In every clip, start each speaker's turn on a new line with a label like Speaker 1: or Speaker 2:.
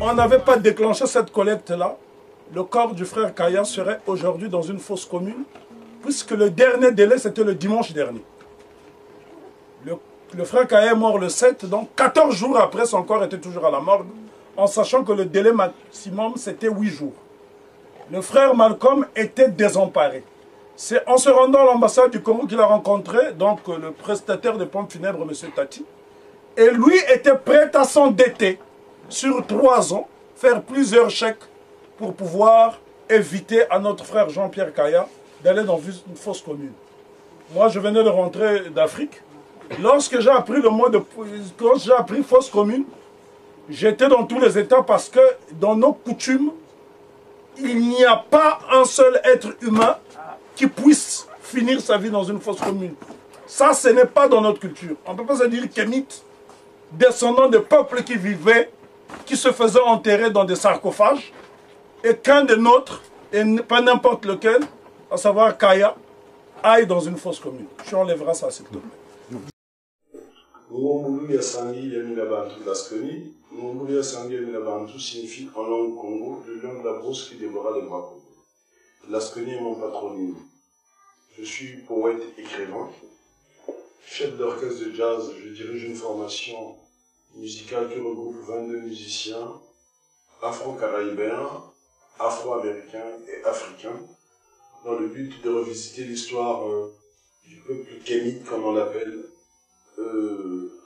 Speaker 1: on n'avait pas déclenché cette collecte-là, le corps du frère Kaya serait aujourd'hui dans une fosse commune, puisque le dernier délai, c'était le dimanche dernier. Le frère Kaya est mort le 7, donc 14 jours après, son corps était toujours à la morgue, en sachant que le délai maximum, c'était 8 jours. Le frère Malcolm était désemparé. C'est en se rendant à l'ambassade du Congo qu'il a rencontré donc, le prestataire de pompes funèbres, M. Tati. Et lui était prêt à s'endetter sur 3 ans, faire plusieurs chèques pour pouvoir éviter à notre frère Jean-Pierre Kaya d'aller dans une fosse commune. Moi, je venais de rentrer d'Afrique. Lorsque j'ai appris quand j'ai appris fosse commune, j'étais dans tous les états parce que dans nos coutumes, il n'y a pas un seul être humain qui puisse finir sa vie dans une fosse commune. Ça, ce n'est pas dans notre culture. On ne peut pas se dire kémite, descendant de peuples qui vivaient, qui se faisaient enterrer dans des sarcophages, et qu'un de nôtres, et pas n'importe lequel, à savoir Kaya, aille dans une fosse commune. Tu enlèveras ça, s'il te plaît.
Speaker 2: Ngomulu ya Sangi Yamina Bantu Laskoni. Ngomulu ya Sangi Yamina Bantu signifie en langue Congo le lion de la brousse qui dévora les drapeaux. Laskoni est mon patronyme. Je suis poète écrivain, chef d'orchestre de jazz. Je dirige une formation musicale qui regroupe 22 musiciens afro-caribéens, afro-américains et africains, dans le but de revisiter l'histoire du peuple kémite, comme on l'appelle,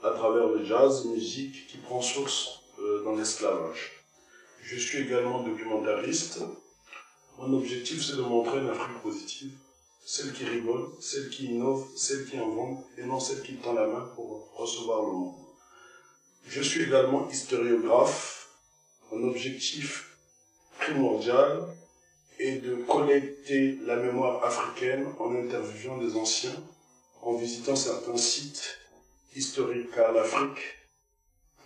Speaker 2: à travers le jazz, musique qui prend source dans l'esclavage. Je suis également documentariste. Mon objectif, c'est de montrer une Afrique positive, celle qui rigole, celle qui innove, celle qui invente, et non celle qui tend la main pour recevoir le monde. Je suis également historiographe. Mon objectif primordial est de collecter la mémoire africaine en interviewant des anciens, en visitant certains sites historiques, car l'Afrique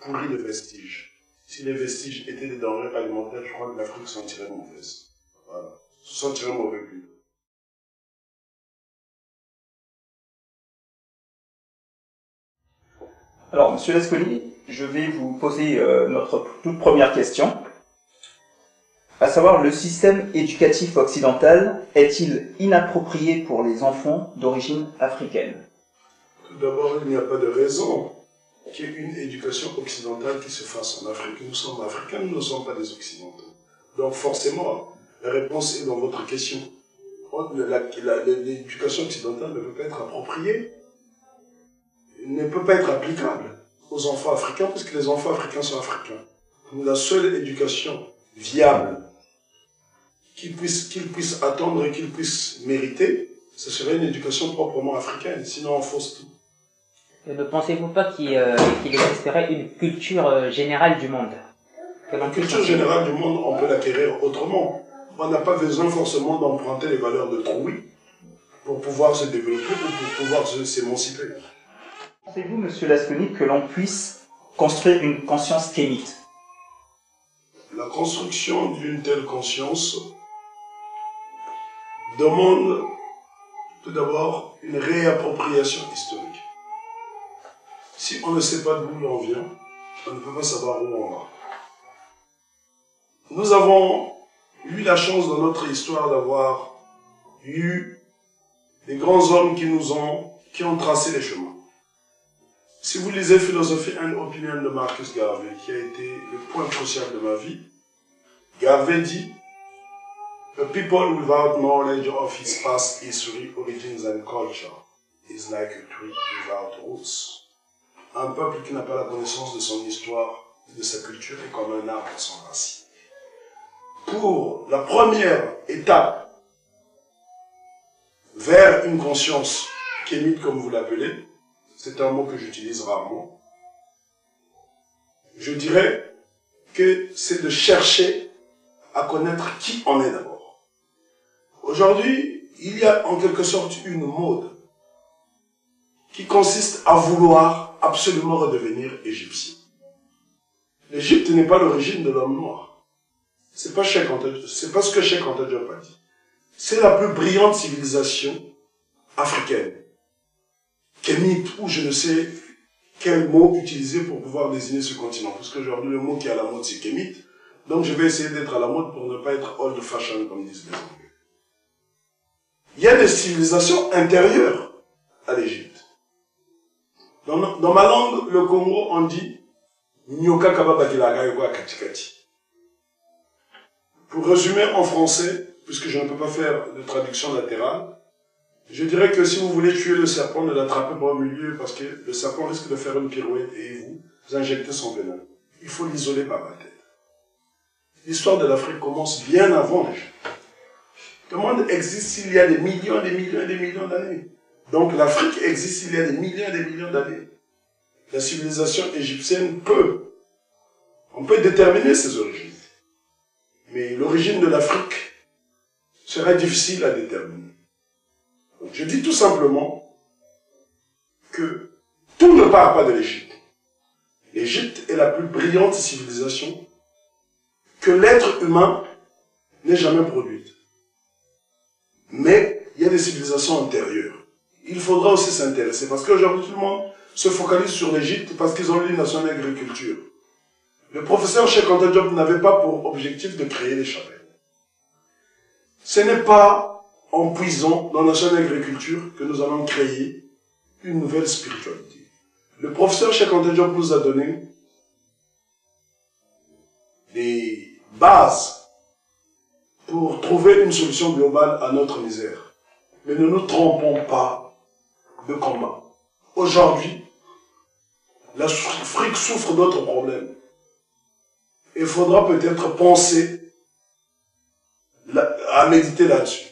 Speaker 2: pourrit de vestiges. Si les vestiges étaient des denrées alimentaires, je crois que l'Afrique sentirait mauvaise. Voilà. Se sentirait mauvais plus.
Speaker 3: Alors, Monsieur Lescoli, je vais vous poser notre toute première question. À savoir, le système éducatif occidental est-il inapproprié pour les enfants d'origine africaine?
Speaker 2: Tout d'abord, il n'y a pas de raison qu'il y ait une éducation occidentale qui se fasse en Afrique. Nous sommes africains, nous ne sommes pas des occidentaux. Donc forcément, la réponse est dans votre question. L'éducation occidentale ne peut pas être appropriée, ne peut pas être applicable aux enfants africains, parce que les enfants africains sont africains. La seule éducation viable qu'ils puissent attendre et qu'ils puissent mériter, ce serait une éducation proprement africaine, sinon on fausse tout.
Speaker 4: Ne pensez-vous pas qu'il existerait une culture générale du monde?
Speaker 2: La culture générale du monde, on peut l'acquérir autrement. On n'a pas besoin forcément d'emprunter les valeurs de Trouy pour pouvoir se développer ou pour pouvoir s'émanciper.
Speaker 3: Pensez-vous, Monsieur Lasconi, que l'on puisse construire une conscience kémite?
Speaker 2: La construction d'une telle conscience demande tout d'abord une réappropriation historique. Si on ne sait pas d'où l'on vient, on ne peut pas savoir où on va. Nous avons eu la chance dans notre histoire d'avoir eu des grands hommes qui ont tracé les chemins. Si vous lisez Philosophie and Opinion de Marcus Garvey, qui a été le point crucial de ma vie, Garvey dit A people without knowledge of his past history, origins and culture is like a tree without roots. Un peuple qui n'a pas la connaissance de son histoire et de sa culture est comme un arbre sans racines. Pour la première étape vers une conscience kémite, comme vous l'appelez, c'est un mot que j'utilise rarement, je dirais que c'est de chercher à connaître qui on est d'abord. Aujourd'hui, il y a en quelque sorte une mode qui consiste à vouloir absolument redevenir égyptien. L'Égypte n'est pas l'origine de l'homme noir. C'est pas ce que Cheikh Anta Diop a dit. C'est la plus brillante civilisation africaine. Kémite, ou je ne sais quel mot utiliser pour pouvoir désigner ce continent. Parce qu'aujourd'hui, le mot qui est à la mode, c'est kémite. Donc je vais essayer d'être à la mode pour ne pas être old fashion, comme disent les Anglais. Il y a des civilisations intérieures à l'Égypte. Dans ma langue, le Congo, on dit Nyoka Kababakilaka Yoko Akatikati. Pour résumer en français, puisque je ne peux pas faire de traduction latérale, je dirais que si vous voulez tuer le serpent, ne l'attrapez pas au milieu, parce que le serpent risque de faire une pirouette et vous injecter son venin. Il faut l'isoler par la tête. L'histoire de l'Afrique commence bien avant l'Égypte. Le monde existe il y a des millions, des millions et des millions d'années. Donc l'Afrique existe il y a des millions et des millions d'années. La civilisation égyptienne on peut déterminer ses origines. Mais l'origine de l'Afrique serait difficile à déterminer. Donc, je dis tout simplement que tout ne part pas de l'Égypte. L'Égypte est la plus brillante civilisation que l'être humain n'ait jamais produite. Mais il y a des civilisations antérieures. Il faudra aussi s'intéresser, parce qu'aujourd'hui tout le monde se focalise sur l'Égypte parce qu'ils ont l'Union d'agriculture. Le professeur Cheikh Anta Diop n'avait pas pour objectif de créer les chapelles. Ce n'est pas en puisant dans la nationale agriculture que nous allons créer une nouvelle spiritualité. Le professeur Cheikh Anta Diop nous a donné des bases pour trouver une solution globale à notre misère. Mais ne nous trompons pas de combat. Aujourd'hui, l'Afrique souffre d'autres problèmes. Il faudra peut-être penser à méditer là-dessus.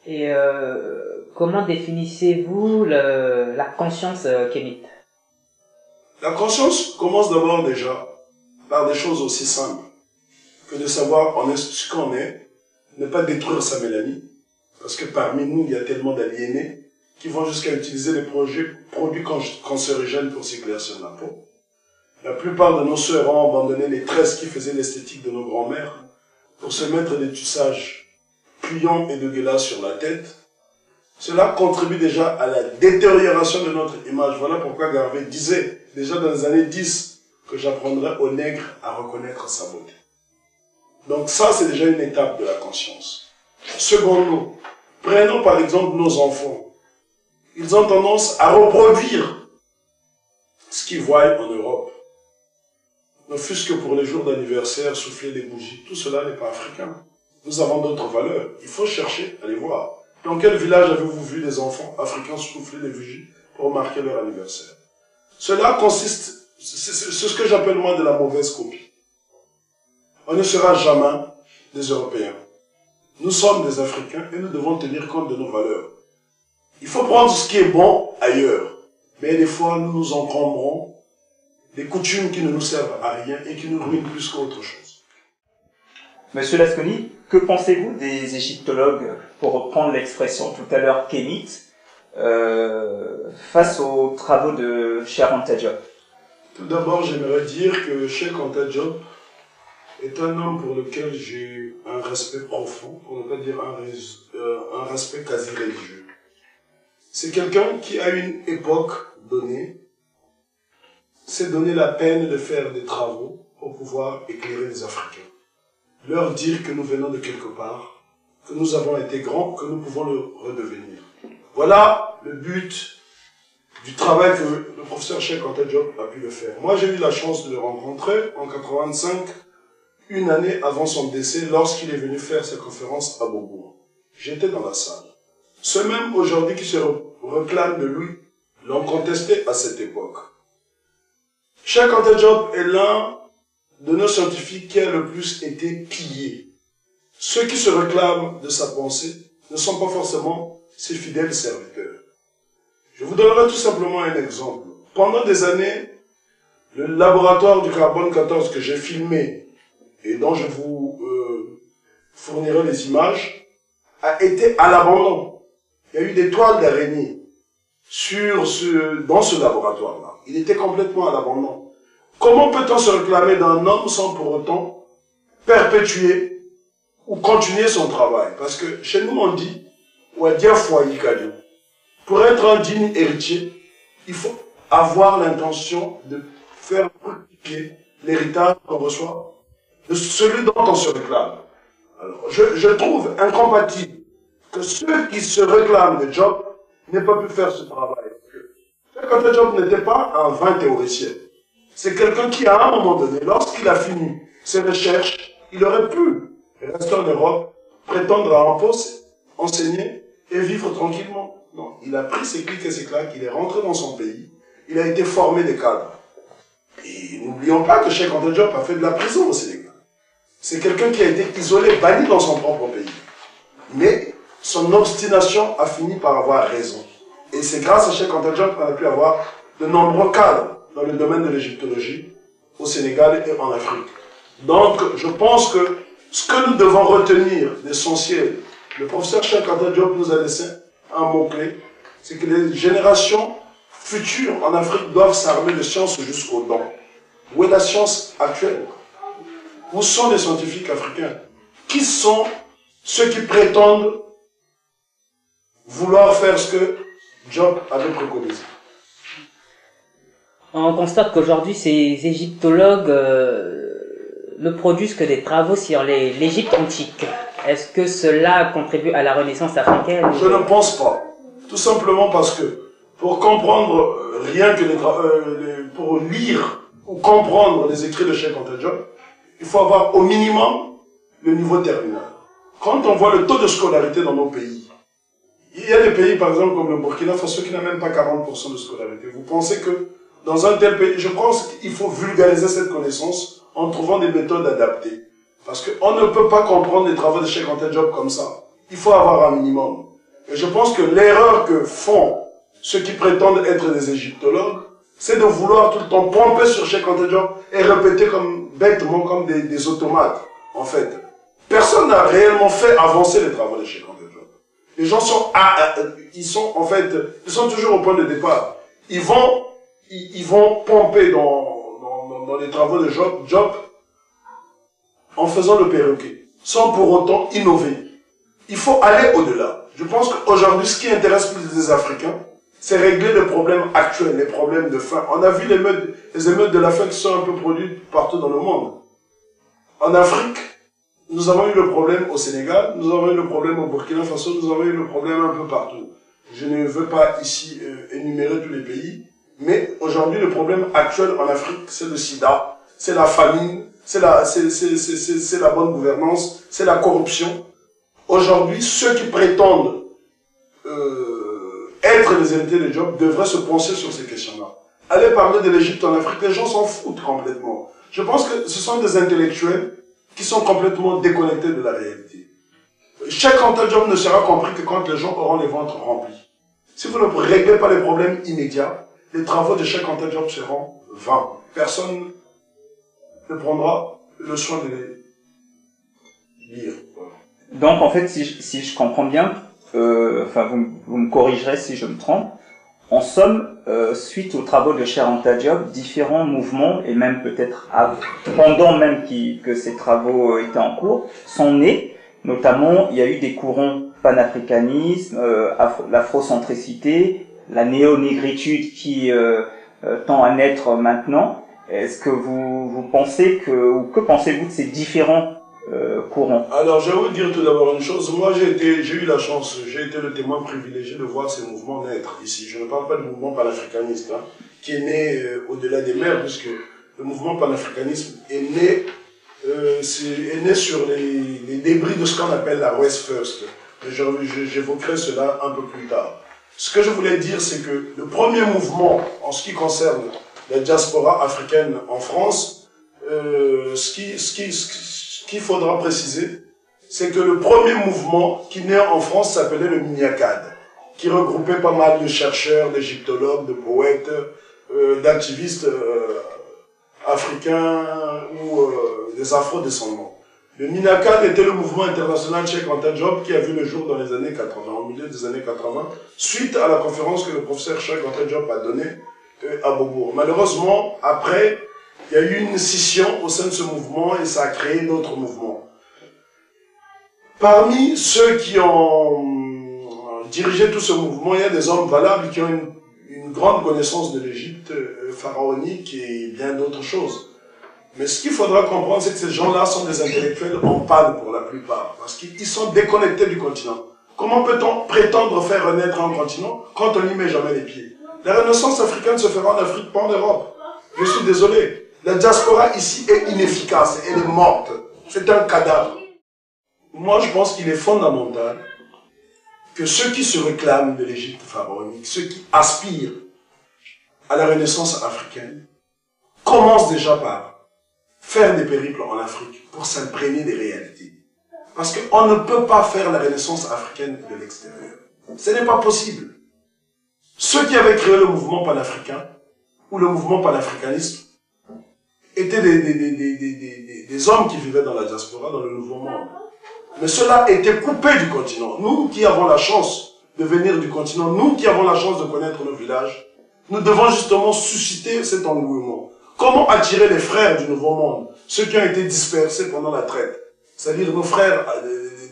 Speaker 4: Et comment définissez-vous la conscience kémite?
Speaker 2: La conscience commence d'abord déjà par des choses aussi simples que de savoir ce qu'on est, ne pas détruire sa mélanie, parce que parmi nous, il y a tellement d'aliénés qui vont jusqu'à utiliser des produits cancérigènes pour s'éclaircir la peau. La plupart de nos sœurs ont abandonné les tresses qui faisaient l'esthétique de nos grands-mères pour se mettre des tissages puants et dégueulasses sur la tête. Cela contribue déjà à la détérioration de notre image. Voilà pourquoi Garvey disait, déjà dans les années 10, que j'apprendrai aux nègres à reconnaître sa beauté. Donc ça, c'est déjà une étape de la conscience. Secondo, prenons par exemple nos enfants. Ils ont tendance à reproduire ce qu'ils voient en Europe. Ne fût-ce que pour les jours d'anniversaire, souffler des bougies, tout cela n'est pas africain. Nous avons d'autres valeurs. Il faut chercher, aller voir. Dans quel village avez-vous vu des enfants africains souffler des bougies pour marquer leur anniversaire? Cela consiste, c'est ce que j'appelle moi de la mauvaise copie. On ne sera jamais des Européens. Nous sommes des Africains et nous devons tenir compte de nos valeurs. Il faut prendre ce qui est bon ailleurs. Mais des fois, nous nous encombrons des coutumes qui ne nous servent à rien et qui nous ruinent plus qu'autre chose.
Speaker 3: Monsieur Lasconi, que pensez-vous des égyptologues, pour reprendre l'expression tout à l'heure kémite, face aux travaux de Cheikh Anta Diop?
Speaker 2: Tout d'abord, j'aimerais dire que Cheikh Anta Diop est un homme pour lequel j'ai un respect profond, pour ne pas dire un respect quasi religieux. C'est quelqu'un qui, à une époque donnée, s'est donné la peine de faire des travaux pour pouvoir éclairer les Africains. Leur dire que nous venons de quelque part, que nous avons été grands, que nous pouvons le redevenir. Voilà le but du travail que le professeur Cheikh Anta Diop a pu le faire. Moi, j'ai eu la chance de le rencontrer en 85, une année avant son décès, lorsqu'il est venu faire sa conférence à Beaubourg. J'étais dans la salle. Ceux même aujourd'hui qui se réclament de lui l'ont contesté à cette époque. Cheikh Anta Diop est l'un de nos scientifiques qui a le plus été pillé. Ceux qui se réclament de sa pensée ne sont pas forcément ses fidèles serviteurs. Je vous donnerai tout simplement un exemple. Pendant des années, le laboratoire du carbone 14 que j'ai filmé et dont je vous fournirai les images, a été à l'abandon. Il y a eu des toiles d'araignée dans ce laboratoire-là. Il était complètement à l'abandon. Comment peut-on se réclamer d'un homme sans pour autant perpétuer ou continuer son travail? Parce que chez nous on dit, pour être un digne héritier, il faut avoir l'intention de faire fructifier l'héritage qu'on reçoit de celui dont on se réclame. Alors, je trouve incompatible que ceux qui se réclament de Job n'aient pas pu faire ce travail. Cheikh Anta Diop n'était pas un vain théoricien. C'est quelqu'un qui, à un moment donné, lorsqu'il a fini ses recherches, il aurait pu rester en Europe, prétendre à un poste, enseigner et vivre tranquillement. Non, il a pris ses clics et ses claques, il est rentré dans son pays, il a été formé des cadres. Et n'oublions pas que Cheikh Anta Diop a fait de la prison au Sénégal. C'est quelqu'un qui a été isolé, banni dans son propre pays. Mais son obstination a fini par avoir raison. Et c'est grâce à Cheikh Anta Diop qu'on a pu avoir de nombreux cadres dans le domaine de l'égyptologie au Sénégal et en Afrique. Donc, je pense que ce que nous devons retenir d'essentiel, le professeur Cheikh Anta Diop nous a laissé un mot-clé, c'est que les générations futures en Afrique doivent s'armer de science jusqu'aux dents. Où est la science actuelle? Où sont les scientifiques africains? Qui sont ceux qui prétendent vouloir faire ce que Diop avait préconisé?
Speaker 4: On constate qu'aujourd'hui, ces égyptologues ne produisent que des travaux sur l'Égypte antique. Est-ce que cela contribue à la renaissance africaine?
Speaker 2: Je ne pense pas. Tout simplement parce que pour comprendre rien que pour lire ou comprendre les écrits de Cheikh Anta Diop, il faut avoir au minimum le niveau terminal. Quand on voit le taux de scolarité dans nos pays, il y a des pays par exemple comme le Burkina Faso qui n'a même pas 40% de scolarité. Vous pensez que dans un tel pays, je pense qu'il faut vulgariser cette connaissance en trouvant des méthodes adaptées. Parce qu'on ne peut pas comprendre les travaux de Cheikh Anta Diop comme ça. Il faut avoir un minimum. Et je pense que l'erreur que font ceux qui prétendent être des égyptologues, c'est de vouloir tout le temps pomper sur Cheikh Anta Diop et répéter bêtement comme des automates, en fait. Personne n'a réellement fait avancer les travaux de Cheikh Anta Diop. Les gens ils sont toujours au point de départ. Ils vont pomper dans les travaux de Diop en faisant le perroquet, sans pour autant innover. Il faut aller au-delà. Je pense qu'aujourd'hui, ce qui intéresse plus les Africains, c'est régler les problèmes actuels, les problèmes de faim. On a vu les émeutes de la faim qui sont un peu produites partout dans le monde. En Afrique, nous avons eu le problème au Sénégal, nous avons eu le problème au Burkina Faso, nous avons eu le problème un peu partout. Je ne veux pas ici énumérer tous les pays, mais aujourd'hui, le problème actuel en Afrique, c'est le sida, c'est la famine, c'est la bonne gouvernance, c'est la corruption. Aujourd'hui, ceux qui prétendent être les invités de Diop devraient se pencher sur ces questions-là. Aller parler de l'Égypte en Afrique, les gens s'en foutent complètement. Je pense que ce sont des intellectuels qui sont complètement déconnectés de la réalité. Cheikh Anta Diop ne sera compris que quand les gens auront les ventres remplis. Si vous ne réglez pas les problèmes immédiats, les travaux de Cheikh Anta Diop seront vains. Personne ne prendra le soin de les lire.
Speaker 3: Donc en fait, si je comprends bien, vous me corrigerez si je me trompe, en somme, suite aux travaux de Cheikh Anta Diop, différents mouvements, et même peut-être pendant même que ces travaux étaient en cours, sont nés. Notamment, il y a eu des courants panafricanisme, l'afrocentricité, la néonégritude qui tend à naître maintenant. Est-ce que vous pensez que pensez-vous de ces différents courants?
Speaker 2: Alors, je vais vous dire tout d'abord une chose. Moi, j'ai eu la chance, j'ai été le témoin privilégié de voir ces mouvements naître ici. Je ne parle pas du mouvement panafricaniste, qui est né au-delà des mers, puisque le mouvement panafricanisme est né sur les débris de ce qu'on appelle la West First. J'évoquerai cela un peu plus tard. Ce que je voulais dire, c'est que le premier mouvement, en ce qui concerne la diaspora africaine en France, ce qu'il faudra préciser, c'est que le premier mouvement qui naît en France s'appelait le MINIACAD, qui regroupait pas mal de chercheurs, d'égyptologues, de poètes, d'activistes africains ou des afro-descendants. Le MINIACAD était le mouvement international Cheikh Anta Diop qui a vu le jour dans les années 80, au milieu des années 80, suite à la conférence que le professeur Cheikh Anta Diop a donnée à Beaubourg. Malheureusement, après, il y a eu une scission au sein de ce mouvement et ça a créé d'autres mouvements. Parmi ceux qui ont dirigé tout ce mouvement, il y a des hommes valables qui ont une grande connaissance de l'Égypte pharaonique et bien d'autres choses. Mais ce qu'il faudra comprendre, c'est que ces gens-là sont des intellectuels en panne pour la plupart, parce qu'ils sont déconnectés du continent. Comment peut-on prétendre faire renaître un continent quand on n'y met jamais les pieds? La renaissance africaine se fera en Afrique, pas en Europe. Je suis désolé. La diaspora ici est inefficace, elle est morte. C'est un cadavre. Moi, je pense qu'il est fondamental que ceux qui se réclament de l'Égypte pharaonique, ceux qui aspirent à la renaissance africaine, commencent déjà par faire des périples en Afrique pour s'imprégner des réalités. Parce qu'on ne peut pas faire la renaissance africaine de l'extérieur. Ce n'est pas possible. Ceux qui avaient créé le mouvement panafricain, ou le mouvement panafricaniste, étaient des hommes qui vivaient dans la diaspora, dans le Nouveau Monde. Mais ceux-là étaient coupés du continent. Nous qui avons la chance de venir du continent, nous qui avons la chance de connaître nos villages, nous devons justement susciter cet engouement. Comment attirer les frères du Nouveau Monde, ceux qui ont été dispersés pendant la traite, c'est-à-dire nos frères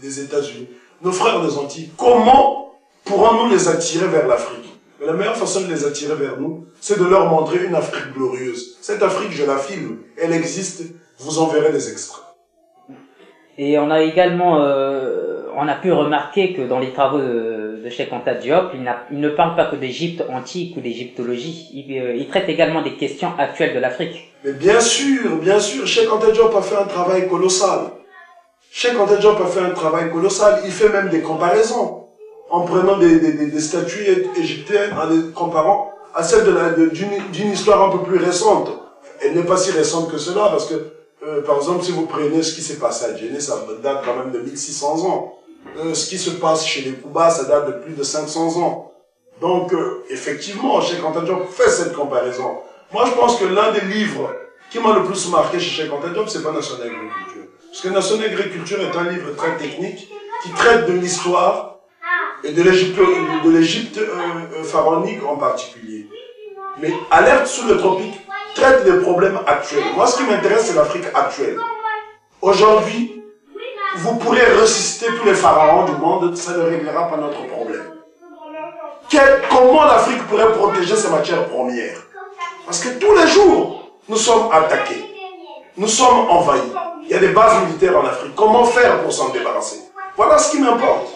Speaker 2: des États-Unis, nos frères des Antilles, comment pourrons-nous les attirer vers l'Afrique? La meilleure façon de les attirer vers nous, c'est de leur montrer une Afrique glorieuse. Cette Afrique, je la filme, elle existe, vous en verrez des extraits.
Speaker 4: Et on a également, on a pu remarquer que dans les travaux de Cheikh Anta Diop, il ne parle pas que d'Égypte antique ou d'égyptologie. Il traite également des questions actuelles de l'Afrique.
Speaker 2: Mais bien sûr, Cheikh Anta Diop a fait un travail colossal. Cheikh Anta Diop a fait un travail colossal. Il fait même des comparaisons en prenant des statues égyptiennes, en les comparant à celles d'une histoire un peu plus récente. Elle n'est pas si récente que cela, parce que par exemple, si vous prenez ce qui s'est passé à Djenné, ça date quand même de 1600 ans. Ce qui se passe chez les Koubas, ça date de plus de 500 ans. Donc, effectivement, Cheikh Anta Diop fait cette comparaison. Moi, je pense que l'un des livres qui m'a le plus marqué chez Cheikh Anta Diop, c'est pas Nation d'Agriculture. Parce que Nation d'Agriculture est un livre très technique qui traite de l'histoire et de l'Égypte pharaonique en particulier. Mais Alerte sous le tropique traite des problèmes actuels. Moi, ce qui m'intéresse, c'est l'Afrique actuelle. Aujourd'hui, vous pourrez ressusciter tous les pharaons du monde, ça ne réglera pas notre problème. Comment l'Afrique pourrait protéger ses matières premières? Parce que tous les jours, nous sommes attaqués. Nous sommes envahis. Il y a des bases militaires en Afrique. Comment faire pour s'en débarrasser? Voilà ce qui m'importe.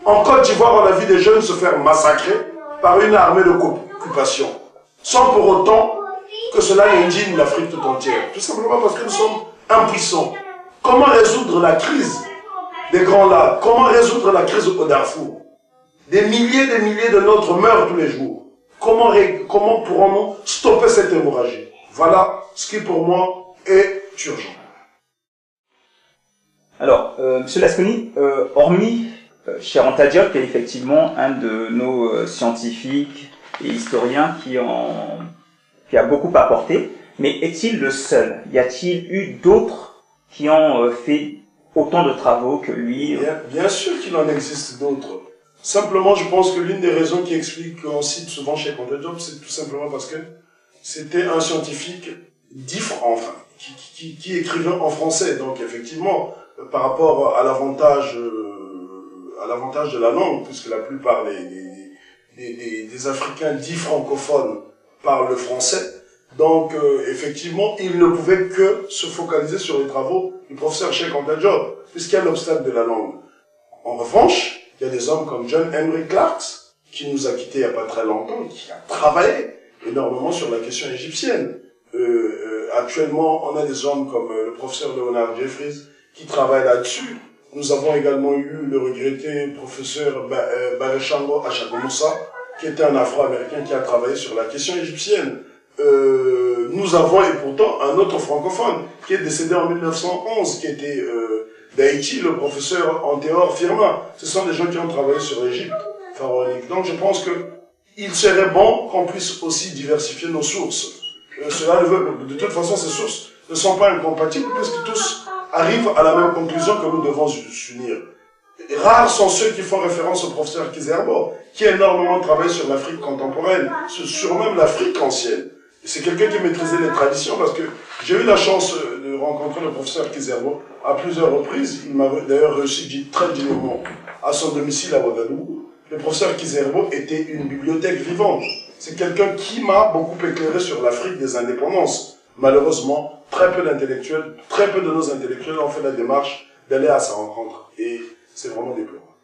Speaker 2: En Côte d'Ivoire, on a vu des jeunes se faire massacrer par une armée de occupation, sans pour autant que cela indigne l'Afrique tout entière. Tout simplement parce que nous sommes impuissants. Comment résoudre la crise des Grands Lacs? Comment résoudre la crise au Darfour? Des milliers de nôtres meurent tous les jours. Comment pourrons-nous stopper cette hémorragie? Voilà ce qui pour moi est urgent.
Speaker 3: Alors, Monsieur Lasconi, hormis Cheikh Anta Diop, qui est effectivement un de nos scientifiques et historiens qui a beaucoup apporté, mais est-il le seul? Y a-t-il eu d'autres qui ont fait autant de travaux que lui?
Speaker 2: Bien sûr qu'il en existe d'autres. Simplement, je pense que l'une des raisons qui explique qu'on cite souvent Cheikh Anta Diop, c'est tout simplement parce que c'était un scientifique qui écrivait en français. Donc effectivement, par rapport à l'avantage de la langue, puisque la plupart des Africains dits francophones parlent le français, donc effectivement, il ne pouvait que se focaliser sur les travaux du professeur Cheikh Anta Diop, puisqu'il y a l'obstacle de la langue. En revanche, il y a des hommes comme John Henry Clarke, qui nous a quittés il n'y a pas très longtemps, qui a travaillé énormément sur la question égyptienne. Actuellement, on a des hommes comme le professeur Leonard Jeffries, qui travaillent là-dessus. Nous avons également eu le regretté professeur Barechango Achakomoussa, qui était un Afro-Américain qui a travaillé sur la question égyptienne. Nous avons et pourtant un autre francophone qui est décédé en 1911, qui était d'Haïti, le professeur Antéor Firmin. Ce sont des gens qui ont travaillé sur l'Égypte pharaonique. Donc je pense qu'il serait bon qu'on puisse aussi diversifier nos sources. De toute façon, ces sources ne sont pas incompatibles puisque tous arrivent à la même conclusion que nous devons s'unir. Rares sont ceux qui font référence au professeur Kizerbo, qui a énormément travaillé sur l'Afrique contemporaine, sur même l'Afrique ancienne. C'est quelqu'un qui maîtrisait les traditions parce que j'ai eu la chance de rencontrer le professeur Kizerbo à plusieurs reprises. Il m'a d'ailleurs reçu très dignement à son domicile à Ouagadougou. Le professeur Kizerbo était une bibliothèque vivante. C'est quelqu'un qui m'a beaucoup éclairé sur l'Afrique des indépendances. malheureusement, très peu d'intellectuels, très peu de nos intellectuels ont fait la démarche d'aller à sa rencontre. Et c'est vraiment déplorable.